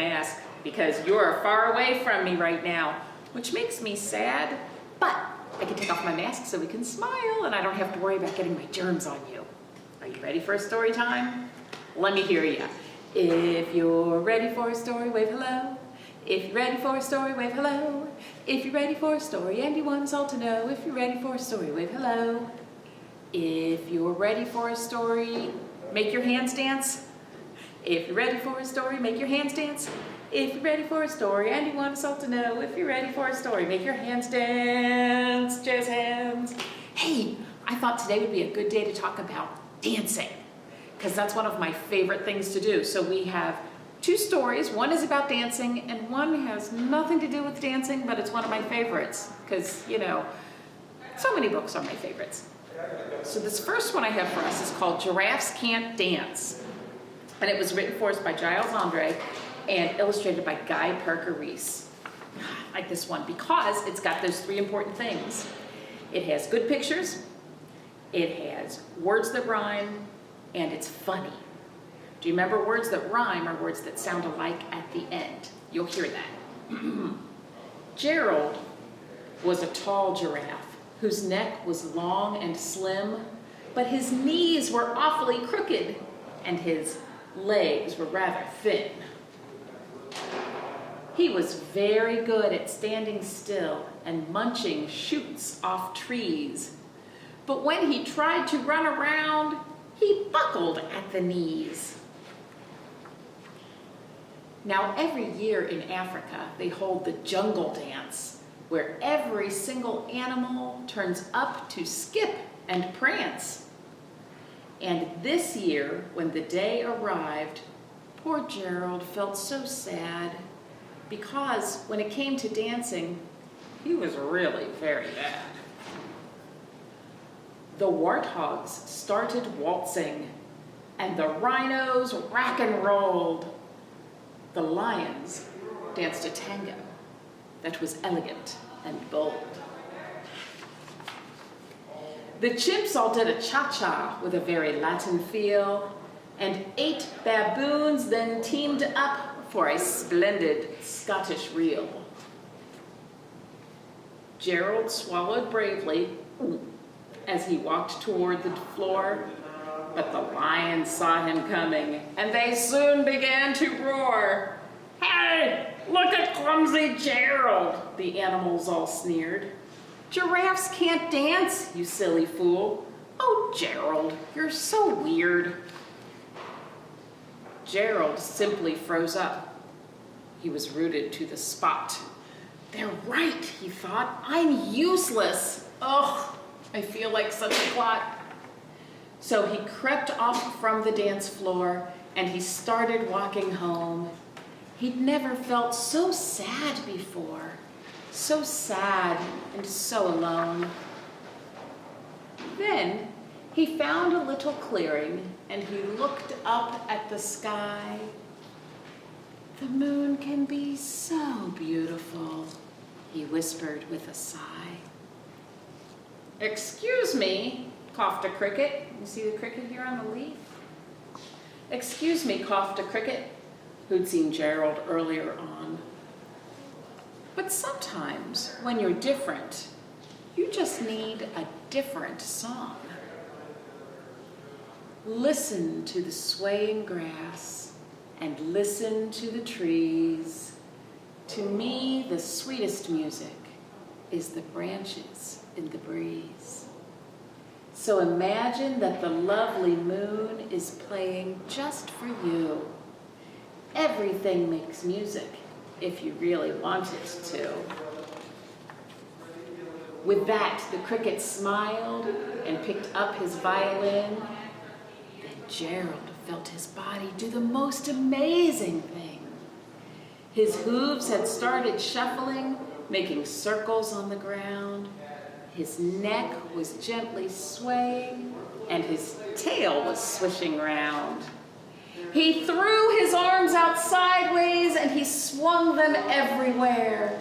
mask because you're far away from me right now, which makes me sad, but I can take off my mask so we can smile and I don't have to worry about getting my germs on you. Are you ready for a story time? Let me hear ya. If you're ready for a story, wave hello. If you're ready for a story, wave hello. If you're ready for a story and you want us all to know, if you're ready for a story, wave hello. If you're ready for a story, make your hands dance. If you're ready for a story, make your hands dance. If you're ready for a story and you want us all to know, if you're ready for a story, make your hands dance, jazz hands. Hey, I thought today would be a good day to talk about dancing, because that's one of my favorite things to do. So we have two stories. One is about dancing and one has nothing to do with dancing, but it's one of my favorites because, you know, so many books are my favorites. So this first one I have for us is called Giraffes Can't Dance. And it was written for us by Giles Andreae and illustrated by Guy Parker Reese. I like this one because it's got those three important things. It has good pictures, it has words that rhyme, and it's funny. Do you remember words that rhyme are words that sound alike at the end? You'll hear that. Gerald was a tall giraffe whose neck was long and slim, but his knees were awfully crooked and his legs were rather thin. He was very good at standing still and munching shoots off trees. But when he tried to run around, he buckled at the knees. Now, every year in Africa, they hold the jungle dance, where every single animal turns up to skip and prance. And this year, when the day arrived, poor Gerald felt so sad, because when it came to dancing, he was really very bad. The warthogs started waltzing, and the rhinos rock and rolled. The lions danced a tango that was elegant and bold. The chimps all did a cha-cha with a very Latin feel, and 8 baboons then teamed up for a splendid Scottish reel. Gerald swallowed bravely as he walked toward the floor, but the lions saw him coming, and they soon began to roar. "Hey, look at clumsy Gerald," the animals all sneered. "Giraffes can't dance, you silly fool. Oh, Gerald, you're so weird." Gerald simply froze up. He was rooted to the spot. "They're right," he thought. "I'm useless. Ugh, I feel like such a clot." So he crept off from the dance floor and he started walking home. He'd never felt so sad before, so sad and so alone. Then he found a little clearing and he looked up at the sky. "The moon can be so beautiful," he whispered with a sigh. "Excuse me," coughed a cricket. You see the cricket here on the leaf? "Excuse me," coughed a cricket, who'd seen Gerald earlier on. "But sometimes when you're different, you just need a different song. Listen to the swaying grass and listen to the trees. To me, the sweetest music is the branches in the breeze. So imagine that the lovely moon is playing just for you. Everything makes music if you really want it to." With that, the cricket smiled and picked up his violin. Then Gerald felt his body do the most amazing thing. His hooves had started shuffling, making circles on the ground. His neck was gently swaying, and his tail was swishing round. He threw his arms out sideways, and he swung them everywhere.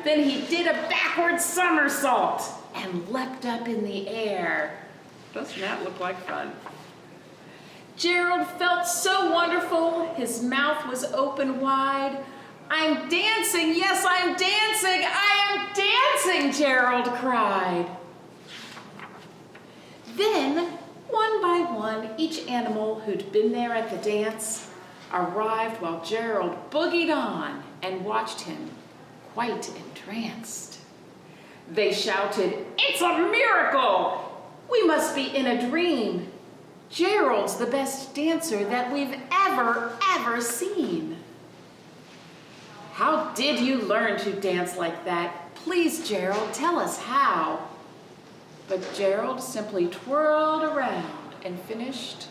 Then he did a backward somersault and leapt up in the air. Doesn't that look like fun? Gerald felt so wonderful. His mouth was open wide. I'm dancing, yes, I'm dancing, I am dancing, Gerald cried. Then, one by one, each animal who'd been there at the dance arrived while Gerald boogied on and watched him, quite entranced. They shouted, "It's a miracle! We must be in a dream. Gerald's the best dancer that we've ever seen." "How did you learn to dance like that? Please, Gerald, tell us how." But Gerald simply twirled around and finished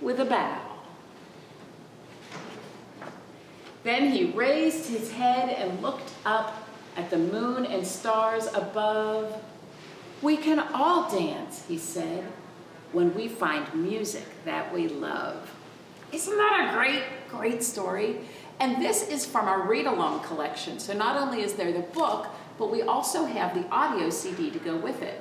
with a bow. Then he raised his head and looked up at the moon and stars above. "We can all dance," he said, "when we find music that we love." Isn't that a great, great story? And this is from our read-along collection. So not only is there the book, but we also have the audio CD to go with it.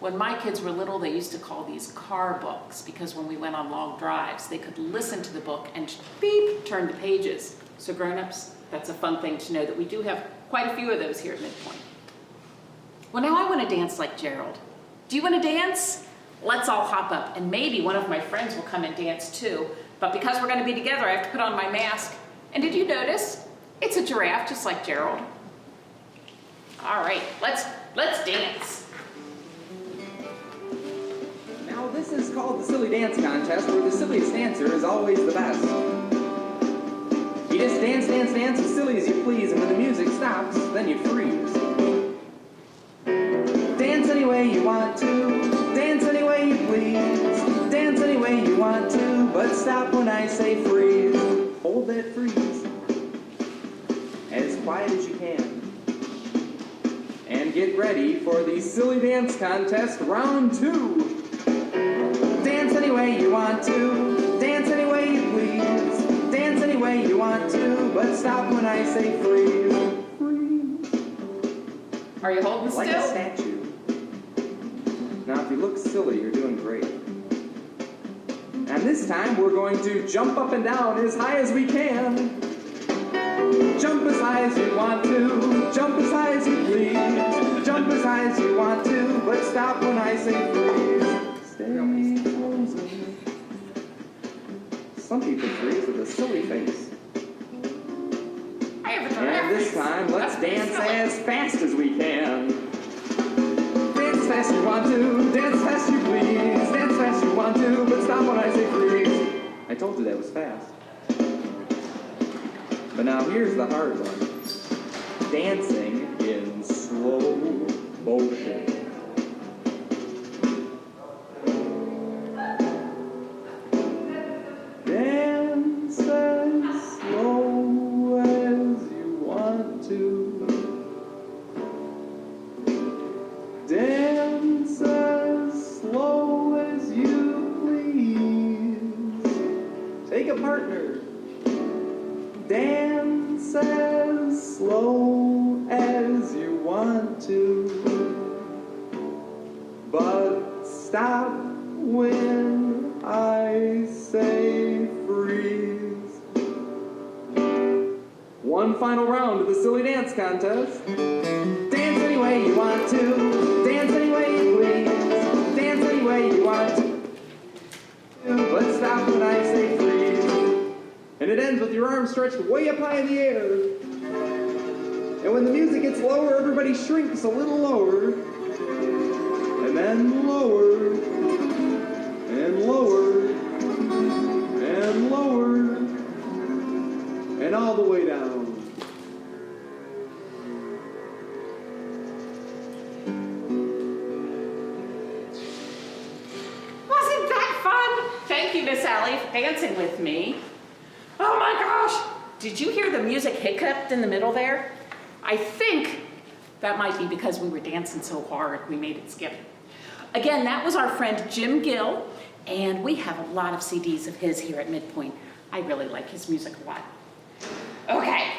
When my kids were little, they used to call these car books because when we went on long drives, they could listen to the book and beep, turn the pages. So grown-ups, that's a fun thing to know that we do have quite a few of those here at MidPointe. Well, now I want to dance like Gerald. Do you want to dance? Let's all hop up, and maybe one of my friends will come and dance too. But because we're going to be together, I have to put on my mask. And did you notice? It's a giraffe, just like Gerald. All right, let's dance. Now this is called the Silly Dance Contest, where the silliest dancer is always the best. You just dance, dance, dance as silly as you please, and when the music stops, then you freeze. Dance any way you want to, dance any way you please, dance any way you want to, but stop when I say freeze. Hold that freeze as quiet as you can. And get ready for the Silly Dance Contest Round 2. Dance any way you want to, dance any way you please, dance any way you want to, but stop when I say freeze. Freeze. Are you holding still? Like a statue. Now if you look silly, you're doing great. And this time we're going to jump up and down as high as we can. Jump as high as you want to, jump as high as you please, jump as high as you want to, but stop when I say freeze. Stay frozen. Some people freeze with a silly face. And this time, let's dance as fast as we can. Dance as fast as you want to, dance as fast as you please, dance as fast as you want to, but stop when I say freeze. I told you that was fast. But now here's the hard one. Dancing in slow motion. Dance as slow as you want to. Dance as slow as you please. Take a partner. Dance as slow as you want to, but stop when I say freeze. One final round of the Silly Dance Contest. Dance any way you want to, dance any way you please, dance any way you want to, but stop when I say freeze. And it ends with your arms stretched way up high in the air. And when the music gets lower, everybody shrinks a little lower. And then lower. And lower. And lower. And all the way down. Wasn't that fun? Thank you, Miss Allie, for dancing with me. Oh my gosh! Did you hear the music hiccuped in the middle there? I think that might be because we were dancing so hard we made it skip. Again, that was our friend Jim Gill, and we have a lot of CDs of his here at MidPointe. I really like his music a lot. Okay,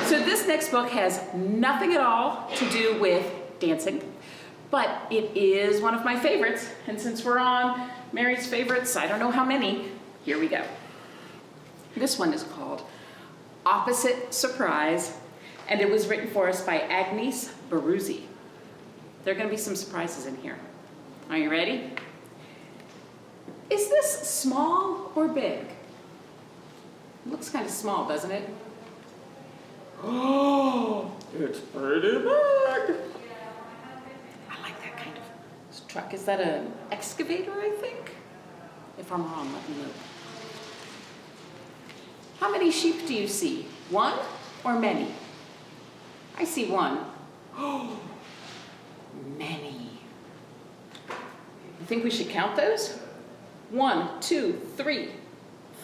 so this next book has nothing at all to do with dancing, but it is one of my favorites, and since we're on Mary's favorites, I don't know how many, here we go. This one is called Opposite Surprise, and it was written for us by Agnese Baruzzi. There are going to be some surprises in here. Are you ready? Is this small or big? It looks kind of small, doesn't it? Oh, it's pretty big. I like that kind of truck. Is that an excavator, I think? If I'm wrong, let me know. How many sheep do you see? One or many? I see one. Oh, many. You think we should count those? 1, 2, 3,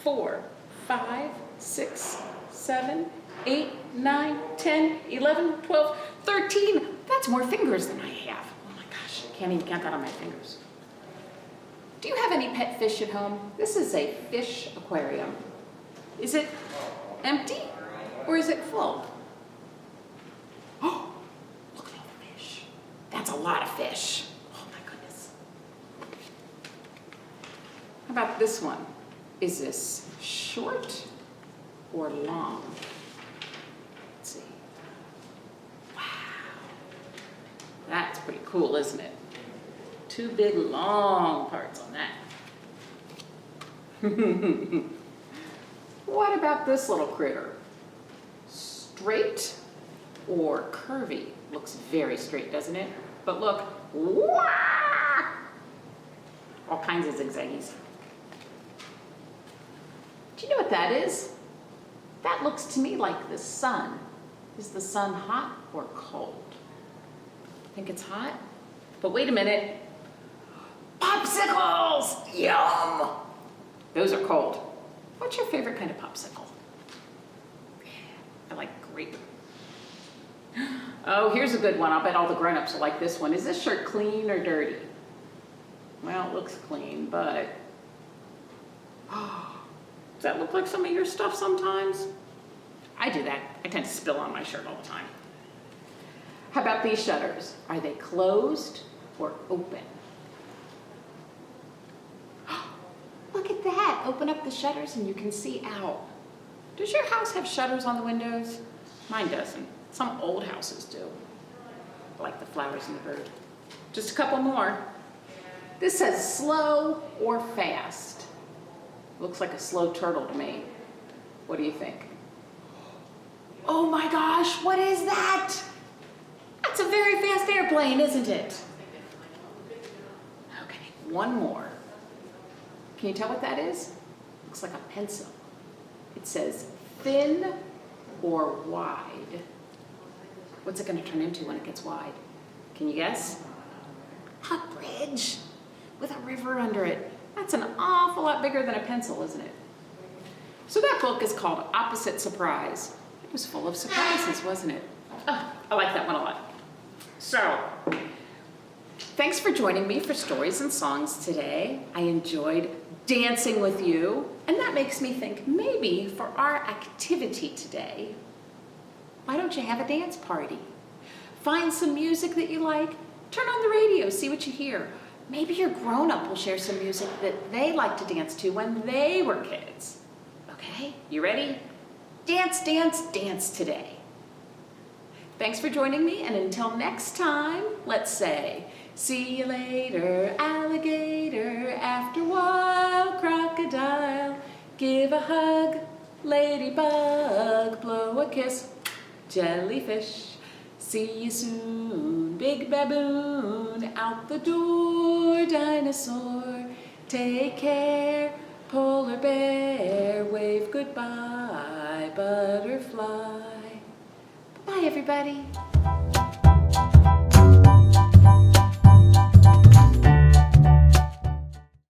4, 5, 6, 7, 8, 9, 10, 11, 12, 13. That's more fingers than I have. Oh my gosh, I can't even count that on my fingers. Do you have any pet fish at home? This is a fish aquarium. Is it empty or is it full? Oh, look at all the fish. That's a lot of fish. Oh my goodness. How about this one? Is this short or long? Let's see. Wow. That's pretty cool, isn't it? Two big long parts on that. What about this little critter? Straight or curvy? Looks very straight, doesn't it? But look, wah! All kinds of zigzaggies. Do you know what that is? That looks to me like the sun. Is the sun hot or cold? I think it's hot. But wait a minute. Popsicles! Yum! Those are cold. What's your favorite kind of popsicle? I like grape. Oh, here's a good one. I'll bet all the grown-ups will like this one. Is this shirt clean or dirty? Well, it looks clean, but... does that look like some of your stuff sometimes? I do that. I tend to spill on my shirt all the time. How about these shutters? Are they closed or open? Look at that. Open up the shutters and you can see out. Does your house have shutters on the windows? Mine doesn't. Some old houses do. Like the flowers and the bird. Just a couple more. This says slow or fast. Looks like a slow turtle to me. What do you think? Oh my gosh, what is that? That's a very fast airplane, isn't it? Okay, one more. Can you tell what that is? Looks like a pencil. It says thin or wide. What's it going to turn into when it gets wide? Can you guess? A bridge with a river under it. That's an awful lot bigger than a pencil, isn't it? So that book is called Opposite Surprise. It was full of surprises, wasn't it? Oh, I like that one a lot. So, thanks for joining me for Stories and Songs today. I enjoyed dancing with you, and that makes me think maybe for our activity today, why don't you have a dance party? Find some music that you like, turn on the radio, see what you hear. Maybe your grown-up will share some music that they liked to dance to when they were kids. Okay, you ready? Dance, dance, dance today. Thanks for joining me, and until next time, let's say, see you later, alligator, after a while, crocodile, give a hug, ladybug, blow a kiss, jellyfish, see you soon, big baboon, out the door, dinosaur, take care, polar bear, wave goodbye, butterfly. Bye, everybody.